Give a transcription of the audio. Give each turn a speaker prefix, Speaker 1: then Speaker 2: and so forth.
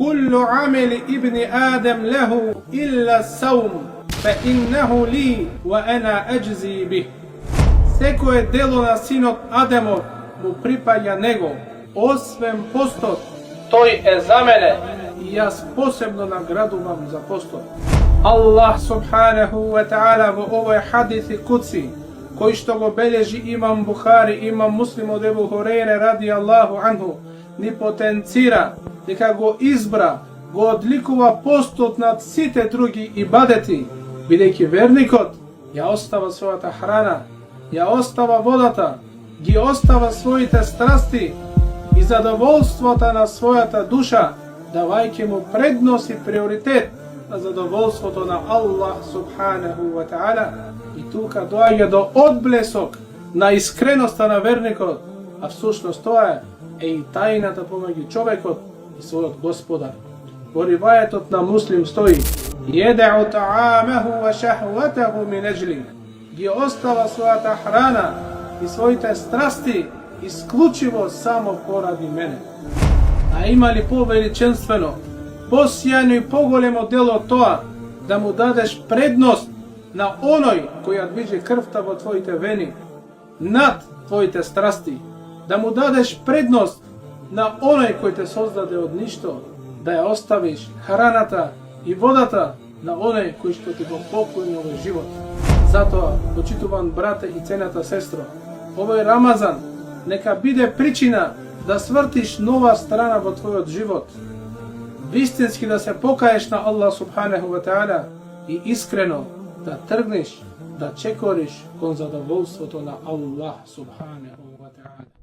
Speaker 1: kullu ameli ibni Adem lehu illa saum, fa innehu li wa ana ajzi bih. Секое дело на синот Адемов му припаѓа него, освен постот, тој е за мене и јас посебно наградувам за постот. Аллах субханаху ва таала во овој хадиси куци, кој што го бележи имам Бухари, имам Муслим од Ебу Хурейре ради Аллаху анху, ни потенцира дека го избра, го одликува постот над сите други ибадети, бидејќи верникот ја остава својата храна, ја остава водата, ги остава своите страсти и задоволството на својата душа, давајќи му предност и приоритет на задоволството на Аллах субханаху ва таала. И тука доаѓа до одблесок на искреноста на верникот, а всушност тоа е и тајната помеѓу човекот и својот Господар. Во ривајетот на Муслим стои: "Једе'у та'амаху ва шахватаху мин аджли", ги остава својата храна и своите страсти исклучиво само поради мене. А има ли повеличенствено, посјајно и поголемо дело тоа да му дадеш предност на оној кој ја движи крвта во твоите вени над твоите страсти, да му дадеш предност на оној кој те создаде од ништо, да ја оставиш храната и водата на оној кој што ти го поклони овој живот. Затоа, почитуван брате и цената сестро, овој Рамазан нека биде причина да свртиш нова страна во твојот живот, вистински да се покаеш на Аллах субханаху ва таала и искрено да тргнеш, да чекориш кон задоволството на Аллах субханаху ва таала.